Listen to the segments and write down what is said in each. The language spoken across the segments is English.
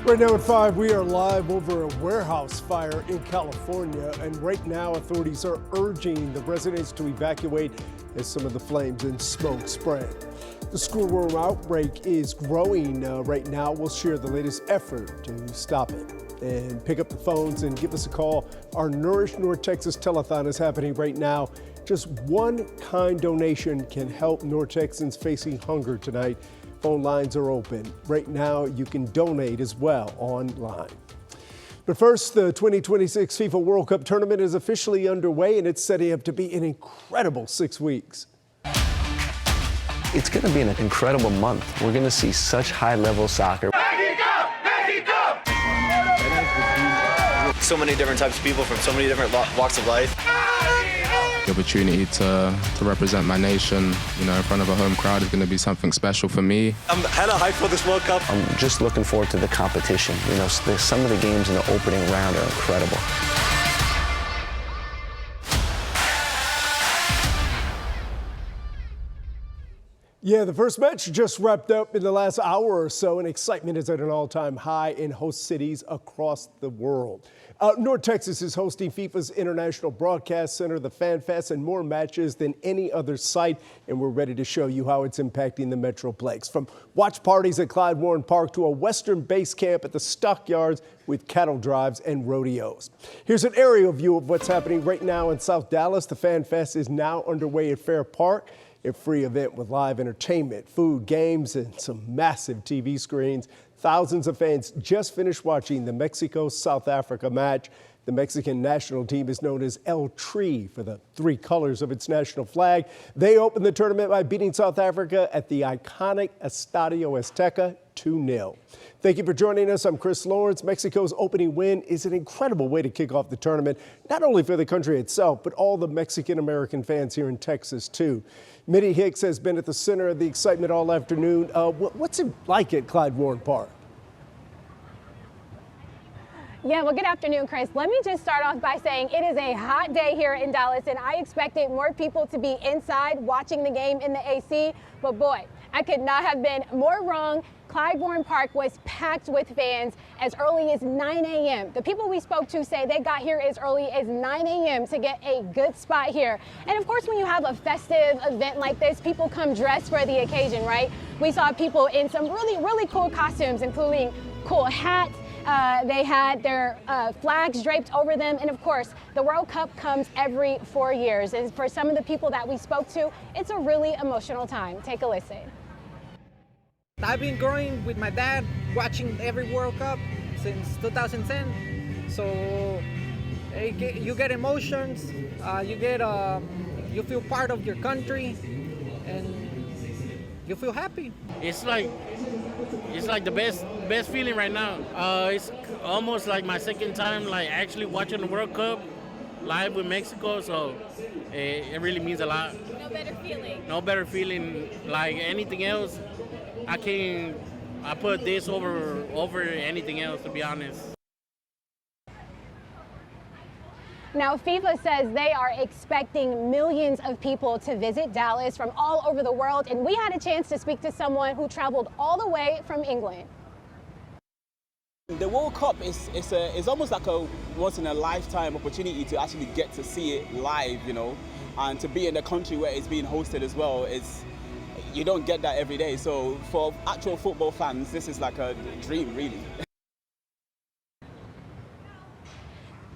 Right now at 5, we are live over a warehouse fire in California, and right now authorities are urging the residents to evacuate as some of the flames and smoke spread. The schoolworm outbreak is growing right now. We'll share the latest effort to stop it. And pick up the phones and give us a call. Our Nourish North Texas telethon is happening right now. Just one kind donation can help North Texans facing hunger tonight. Phone lines are open. Right now, you can donate as well online. But first, the 2026 FIFA World Cup tournament is officially underway, and it's setting up to be an incredible 6 weeks. It's going to be an incredible month. We're going to see such high-level soccer. So many different types of people from so many different walks of life. The opportunity to represent my nation, in front of a home crowd is going to be something special for me. I'm hella hyped for this World Cup. I'm just looking forward to the competition. Some of the games in the opening round are incredible. Yeah, the first match just wrapped up in the last hour or so, and excitement is at an all-time high in host cities across the world. North Texas is hosting FIFA's International Broadcast Center, the Fan Fest, and more matches than any other site, and we're ready to show you how it's impacting the Metroplex. From watch parties at Clyde Warren Park to a western base camp at the stockyards with cattle drives and rodeos. Here's an aerial view of what's happening right now in South Dallas. The Fan Fest is now underway at Fair Park. A free event with live entertainment, food, games, and some massive TV screens. Thousands of fans just finished watching the Mexico-South Africa match. The Mexican national team is known as El Tri for the 3 colors of its national flag. They opened the tournament by beating South Africa at the iconic Estadio Azteca 2-0. Thank you for joining us. I'm Chris Lawrence. Mexico's opening win is an incredible way to kick off the tournament, not only for the country itself, but all the Mexican-American fans here in Texas, too. Mitty Hicks has been at the center of the excitement all afternoon. What's it like at Clyde Warren Park? Yeah, well, good afternoon, Chris. Let me just start off by saying it is a hot day here in Dallas, and I expected more people to be inside watching the game in the AC, but boy, I could not have been more wrong. Clyde Warren Park was packed with fans as early as 9 a.m. The people we spoke to say they got here as early as 9 a.m. to get a good spot here. And of course, when you have a festive event like this, people come dressed for the occasion, right? We saw people in some really cool costumes, including cool hats. They had their flags draped over them. And of course, the World Cup comes every 4 years. And for some of the people that we spoke to, it's a really emotional time. Take a listen. I've been growing with my dad, watching every World Cup since 2010. So you get emotions, you feel part of your country, and you feel happy. It's like the best feeling right now. It's almost like my second time actually watching the World Cup live with Mexico, so it really means a lot. No better feeling. No better feeling like anything else. I put this over anything else, to be honest. Now, FIFA says they are expecting millions of people to visit Dallas from all over the world, and we had a chance to speak to someone who traveled all the way from England. The World Cup is almost like a once-in-a-lifetime opportunity to actually get to see it live, and to be in the country where it's being hosted as well. You don't get that every day. So for actual football fans, this is like a dream, really.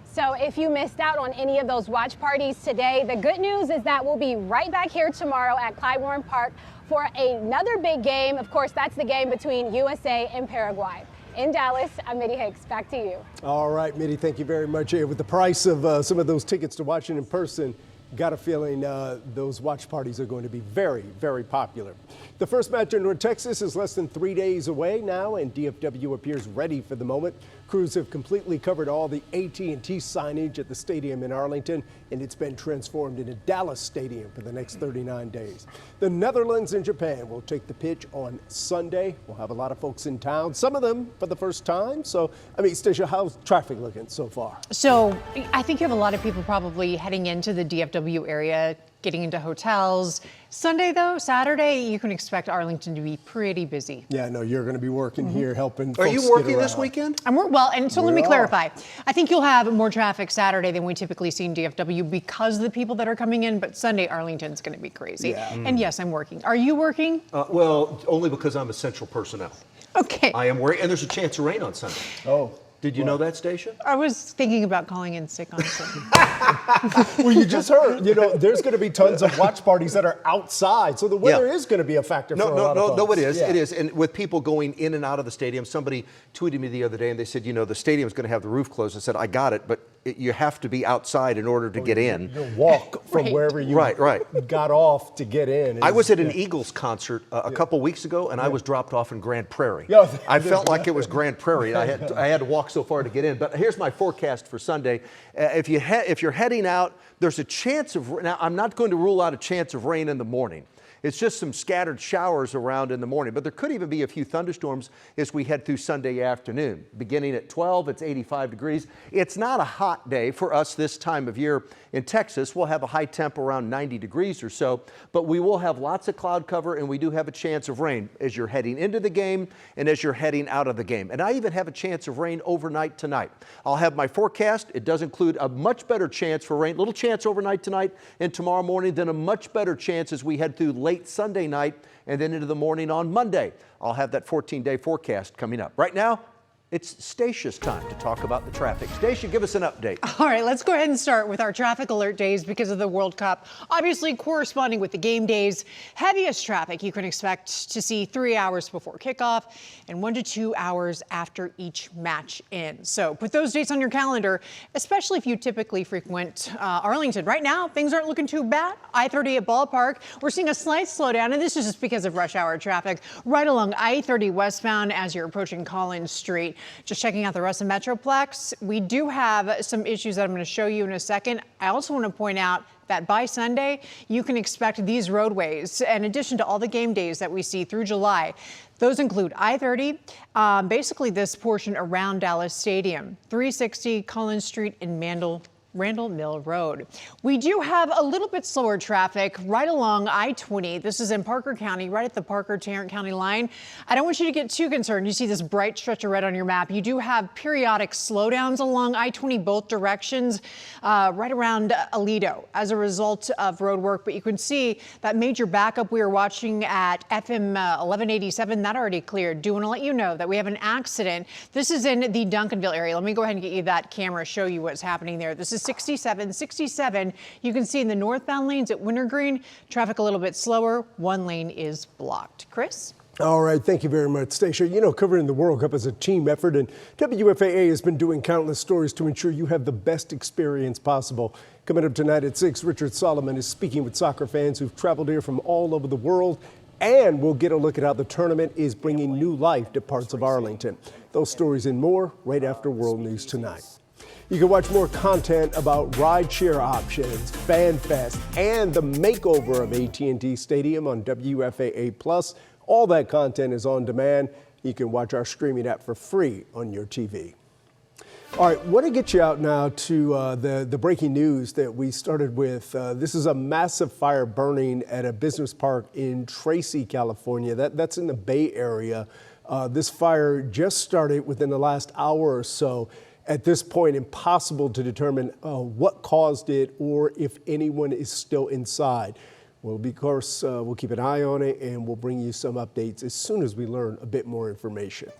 So if you missed out on any of those watch parties today, the good news is that we'll be right back here tomorrow at Clyde Warren Park for another big game. Of course, that's the game between USA and Paraguay. In Dallas, I'm Mitty Hicks. Back to you. All right, Mitty, thank you very much. With the price of some of those tickets to watch it in person, got a feeling those watch parties are going to be very, very popular. The first match in North Texas is less than 3 days away now, and DFW appears ready for the moment. Crews have completely covered all the AT&T signage at the stadium in Arlington, and it's been transformed into Dallas Stadium for the next 39 days. The Netherlands and Japan will take the pitch on Sunday. We'll have a lot of folks in town, some of them for the first time. So, Stacia, how's traffic looking so far? So I think you have a lot of people probably heading into the DFW DFW area, getting into hotels. Saturday, you can expect Arlington to be pretty busy. Yeah, no, you're going to be working here helping Are folks you get working this around. weekend? Let me clarify. I think you'll have more traffic Saturday than we typically see in DFW because of the people that are coming in, but Sunday, Arlington's going to be crazy. Yeah. And yes, I'm working. Are you working? Well, only because I'm essential personnel. Okay. I am working, and there's a chance of rain on Sunday. Oh. Did you know that, Stacia? I was thinking about calling in sick on Sunday. Well, you just heard, there's going to be tons of watch parties that are outside. So the weather is going to be a factor for a lot of folks. No, it is. Yeah. It is. And with people going in and out of the stadium, somebody tweeted me the other day and they said, the stadium's going to have the roof closed. I said, I got it, but you have to be outside in order to get in. You walk from wherever you got off to get in. I was at an Eagles concert a couple weeks ago, and I was dropped off in Grand Prairie. Yeah. I felt like it was Grand Prairie. I had to walk so far to get in. But here's my forecast for Sunday. If you're heading out, there's a chance of. Now, I'm not going to rule out a chance of rain in the morning. It's just some scattered showers around in the morning, but there could even be a few thunderstorms as we head through Sunday afternoon. Beginning at 12, it's 85 degrees. It's not a hot day for us this time of year in Texas. We'll have a high temp around 90 degrees or so, but we will have lots of cloud cover, and we do have a chance of rain as you're heading into the game and as you're heading out of the game. And I even have a chance of rain overnight tonight. I'll have my forecast. It does include a much better chance for rain, little chance overnight tonight and tomorrow morning, then a much better chance as we head through late Sunday night and then into the morning on Monday. I'll have that 14-day forecast coming up. Right now, it's Stacia's time to talk about the traffic. Stacia, give us an update. All right, let's go ahead and start with our traffic alert days because of the World Cup. Obviously, corresponding with the game days, heaviest traffic you can expect to see 3 hours before kickoff and 1 to 2 hours after each match ends. So put those dates on your calendar, especially if you typically frequent Arlington. Right now, things aren't looking too bad. I-30 at Ballpark, we're seeing a slight slowdown, and this is just because of rush hour traffic right along I-30 westbound as you're approaching Collins Street. Just checking out the rest of Metroplex, we do have some issues that I'm going to show you in a second. I also want to point out that by Sunday, you can expect these roadways, in addition to all the game days that we see through July. Those include I-30, basically this portion around Dallas Stadium, 360 Collins Street and Randall Mill Road. We do have a little bit slower traffic right along I-20. This is in Parker County, right at the Parker-Tarrant County line. I don't want you to get too concerned. You see this bright stretch of red on your map. You do have periodic slowdowns along I-20 both directions, right around Aledo as a result of road work. But you can see that major backup we were watching at FM 1187, that already cleared. Do want to let you know that we have an accident. This is in the Duncanville area. Let me go ahead and get you that camera, show you what's happening there. This is 67. You can see in the northbound lanes at Wintergreen, traffic a little bit slower. One lane is blocked. Chris? All right, thank you very much, Stacia. Covering the World Cup is a team effort, and WFAA has been doing countless stories to ensure you have the best experience possible. Coming up tonight at 6, Richard Solomon is speaking with soccer fans who've traveled here from all over the world, and we'll get a look at how the tournament is bringing new life to parts of Arlington. Those stories and more right after World News Tonight. You can watch more content about rideshare options, FanFest, and the makeover of AT&T Stadium on WFAA+. All that content is on demand. You can watch our streaming app for free on your TV. All right, want to get you out now to the breaking news that we started with. This is a massive fire burning at a business park in Tracy, California. That's in the Bay Area. This fire just started within the last hour or so. At this point, impossible to determine what caused it or if anyone is still inside. Well, of course, we'll keep an eye on it, and we'll bring you some updates as soon as we learn a bit more information.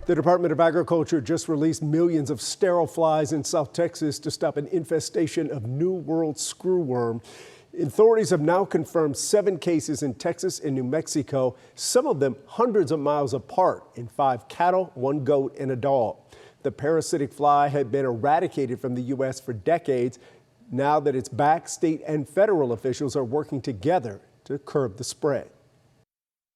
The Department of Agriculture just released millions of sterile flies in South Texas to stop an infestation of New World screwworm. Authorities have now confirmed 7 cases in Texas and New Mexico, some of them hundreds of miles apart, in 5 cattle, 1 goat, and a dog. The parasitic fly had been eradicated from the U.S. for decades. Now that it's back, state and federal officials are working together to curb the spread.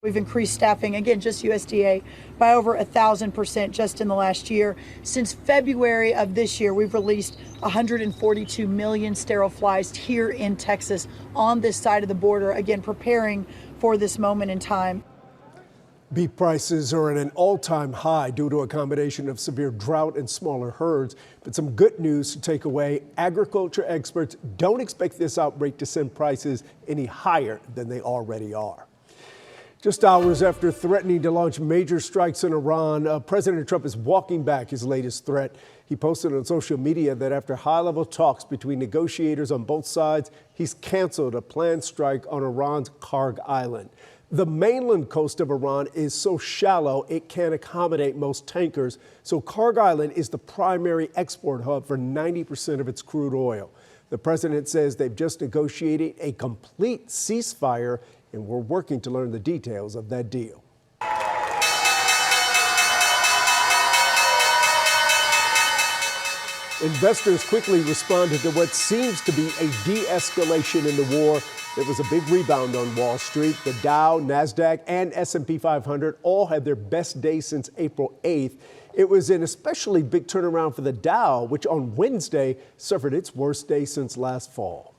We've increased staffing, again, just USDA, by over 1,000% just in the last year. Since February of this year, we've released 142 million sterile flies here in Texas on this side of the border, again, preparing for this moment in time. Beef prices are at an all-time high due to a combination of severe drought and smaller herds. But some good news to take away: agriculture experts don't expect this outbreak to send prices any higher than they already are. Just hours after threatening to launch major strikes in Iran, President Trump is walking back his latest threat. He posted on social media that after high-level talks between negotiators on both sides, he's canceled a planned strike on Iran's Karg Island. The mainland coast of Iran is so shallow it can't accommodate most tankers, so Karg Island is the primary export hub for 90% of its crude oil. The president says they've just negotiated a complete ceasefire, and we're working to learn the details of that deal. Investors quickly responded to what seems to be a de-escalation in the war. There was a big rebound on Wall Street. The Dow, NASDAQ, and S&P 500 all had their best day since April 8th. It was an especially big turnaround for the Dow, which on Wednesday suffered its worst day since last fall.